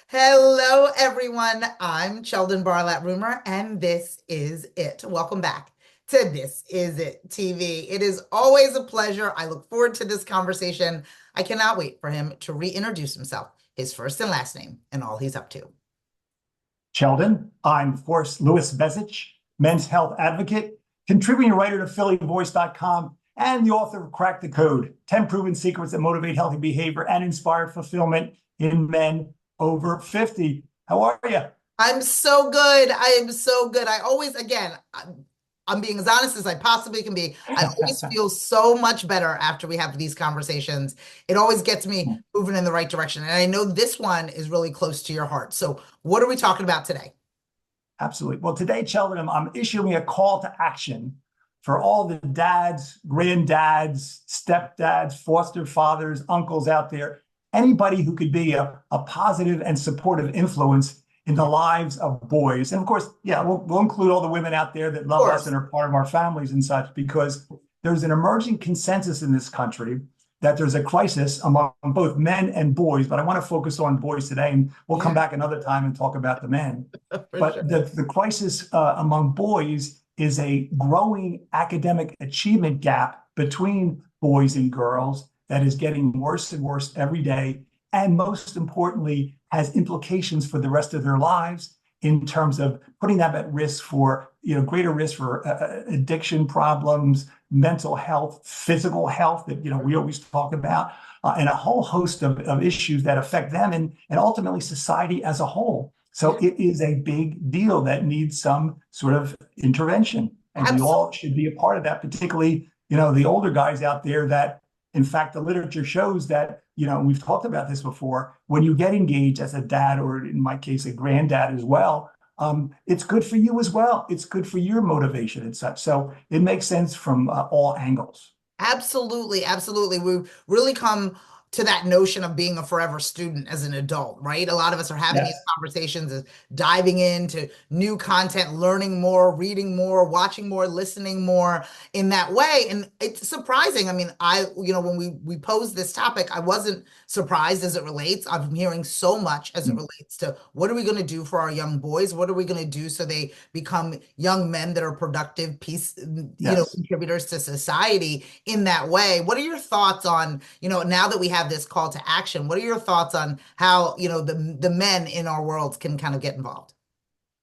Hello, everyone. I'm Sheldon Barlat Rumor, and this is it. Welcome back to This Is It TV. It is always a pleasure. I look forward to this conversation. I cannot wait for him to reintroduce himself, his first and last name, and all he's up to. Sheldon. I'm, of course, Louis Bezich, men's health advocate, contributing writer to PhillyVoice.com, and the author of Crack the Code, 10 Proven Secrets That Motivate Healthy Behavior and Inspire Fulfillment in Men Over 50. How are you? I'm so good. I am so good. I always, again, I'm being as honest as I possibly can be. I always feel so much better after we have these conversations. It always gets me moving in the right direction. And I know this one is really close to your heart. So, what are we talking about today? Absolutely. Well, today, Sheldon, I'm issuing a call to action for all the dads, granddads, stepdads, foster fathers, uncles out there, anybody who could be a positive and supportive influence in the lives of boys. And of course, yeah, we'll include all the women out there that love us and are part of our families and such, because there's an emerging consensus in this country that there's a crisis among both men and boys. But I want to focus on boys today, and we'll come back another time and talk about the men. For But sure. the crisis among boys is a growing academic achievement gap between boys and girls that is getting worse and worse every day. And most importantly, has implications for the rest of their lives in terms of putting them at risk for, greater risk for addiction problems, mental health, physical health that, we always talk about, and a whole host of issues that affect them and ultimately society as a whole. So it is a big deal that needs some sort of intervention. And we Absolutely. all should be a part of that, particularly, the older guys out there that, in fact, the literature shows that, we've talked about this before, when you get engaged as a dad, or in my case, a granddad as well, it's good for you as well. It's good for your motivation and such. So it makes sense from all angles. Absolutely, absolutely. We've really come to that notion of being a forever student as an adult, right? A lot of us are having these Yes. conversations, diving into new content, learning more, reading more, watching more, listening more in that way. And it's surprising. I mean, when we posed this topic, I wasn't surprised as it relates. I'm hearing so much as it relates to what are we going to do for our young boys? What are we going to do so they become young men that are productive, Yes. contributors to society in that way. What are your thoughts on, now that we have this call to action, what are your thoughts on how, the men in our world can kind of get involved?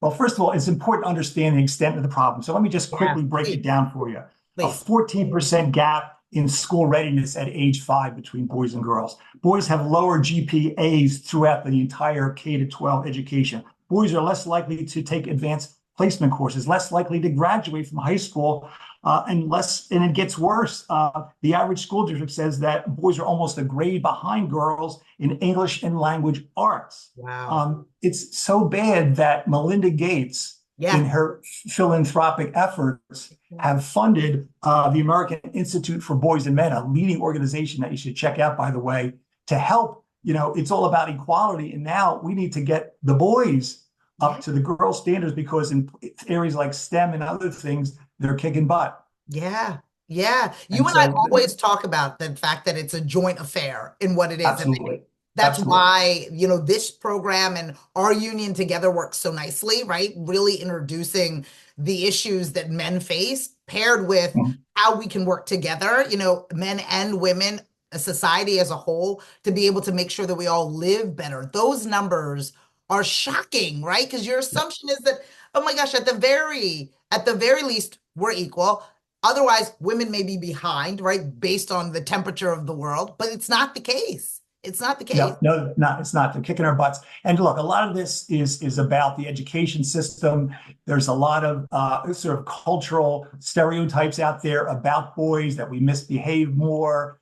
Well, first of all, it's important to understand the extent of the problem. So let me just Yeah, quickly break please, it down for you. A please. 14% gap in school readiness at age 5 between boys and girls. Boys have lower GPAs throughout the entire K to 12 education. Boys are less likely to take advanced placement courses, less likely to graduate from high school, and it gets worse. The average school district says that boys are almost a grade behind girls in English and language arts. Wow. It's so bad that Melinda Gates, in Yeah. her philanthropic efforts, have funded the American Institute for Boys and Men, a leading organization that you should check out, by the way, to help. It's all about equality. And now we need to get the boys Yeah. up to the girl standards, because in areas like STEM and other things, they're kicking butt. Yeah. Yeah. You And and I so, always talk about the fact that it's a joint affair in what it is. And absolutely, that's absolutely. why, this program and our union together works so nicely, right? Really introducing the issues that men face paired with Mhm. how we can work together, men and women, a society as a whole, to be able to make sure that we all live better. Those numbers are shocking, right? Because your Yeah. assumption is that, oh my gosh, at the very least, we're equal. Otherwise, women may be behind, right? Based on the temperature of the world, but it's not the case. It's not the case. No, no, not it's not. They're kicking our butts. And look, a lot of this is about the education system. There's a lot of sort of cultural stereotypes out there about boys, that we misbehave more.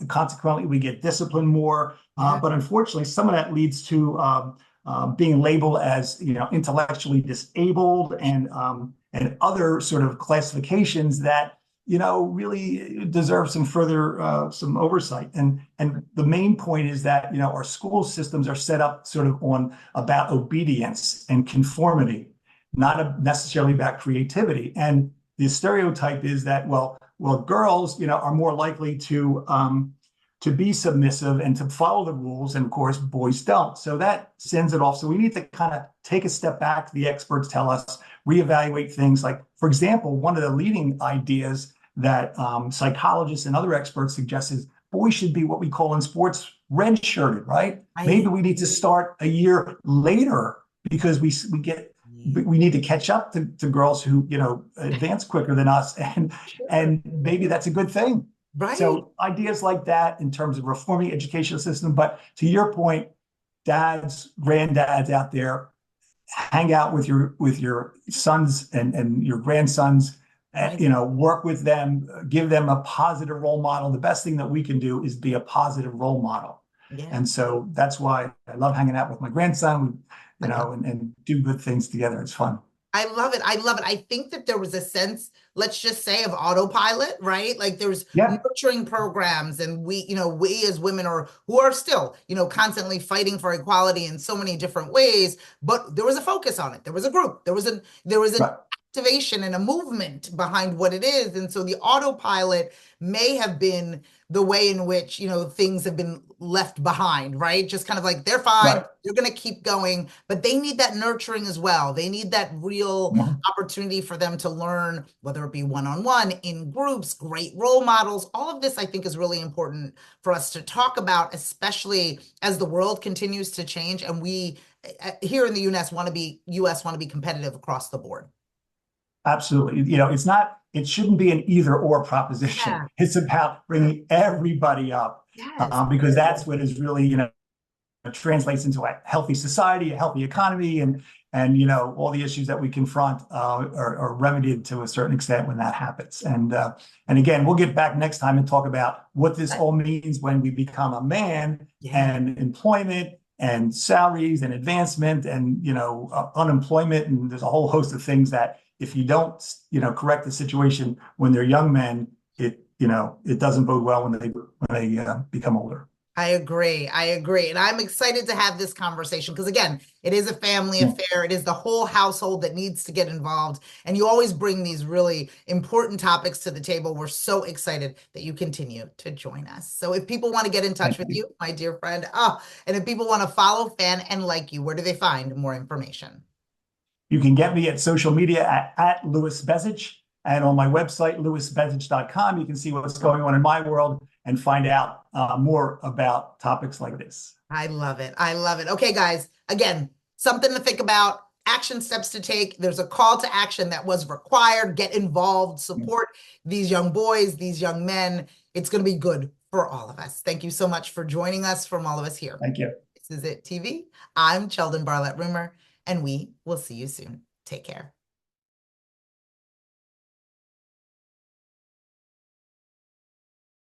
Consequently, we get disciplined more. Yeah. But unfortunately, some of that leads to being labeled as, intellectually disabled, and other sort of classifications that, really deserve some further some oversight. And the main point is that, our school systems are set up sort of on about obedience and conformity, not necessarily about creativity. And the stereotype is that, well, girls, are more likely to to be submissive and to follow the rules. And of course, boys don't. So that sends it off. So we need to kind of take a step back. The experts tell us, reevaluate things. Like, for example, one of the leading ideas that psychologists and other experts suggest is boys should be what we call in sports red-shirted, right? Maybe Right. we need to start a year later because we need to catch up to girls who advance quicker than us, Sure. and maybe that's a good thing. Right. So ideas like that in terms of reforming the educational system. But to your point, dads, granddads out there, hang out with your sons and your grandsons. Right. Work with them, give them a positive role model. The best thing that we can do is be a positive role model. Yeah. And so that's why I love hanging out with my grandson, I love and do good things together. It's fun. I love it. I love it. I think that there was a sense, let's just say, of autopilot, right? Like there's Yeah, nurturing programs, and we as women are who are still, constantly fighting for equality in so many different ways, but there was a focus on it. There was a group. There was an right, activation and a movement behind what it is. And so the autopilot may have been the way in which, things have been left behind, right? Just kind of like they're fine, right. they're going to keep going, but they need that nurturing as well. They need that real Mhm. opportunity for them to learn, whether it be one-on-one, in groups, great role models. All of this, I think, is really important for us to talk about, especially as the world continues to change and we here in the US want to be competitive across the board. Absolutely. It shouldn't be an either or proposition. Yeah. It's about bringing everybody up, Yes. because that's what is really, translates into a healthy society, a healthy economy, and all the issues that we confront are remedied to a certain extent when that happens. And again, we'll get back next time and talk about what this all means when we become a man, Yeah. and employment and salaries and advancement and unemployment, and there's a whole host of things that if you don't correct the situation when they're young men, it doesn't bode well when they become older. I agree. I agree. And I'm excited to have this conversation because, again, it is a family Yeah. affair. It is the whole household that needs to get involved. And you always bring these really important topics to the table. We're so excited that you continue to join us. So if people want to get in touch Thank with you. you, my dear friend, and if people want to follow, fan, and like you, where do they find more information? You can get me at social media at Louis Bezich, and on my website, louisbezich.com. You can see what's going on in my world and find out more about topics like this. I love it. I love it. Okay, guys, again, something to think about, action steps to take. There's a call to action that was required. Get involved, support these young boys, these young men. It's going to be good for all of us. Thank you so much for joining us from all of us here. Thank you. This is It TV. I'm Sheldon Barlett Rumor, and we will see you soon. Take care.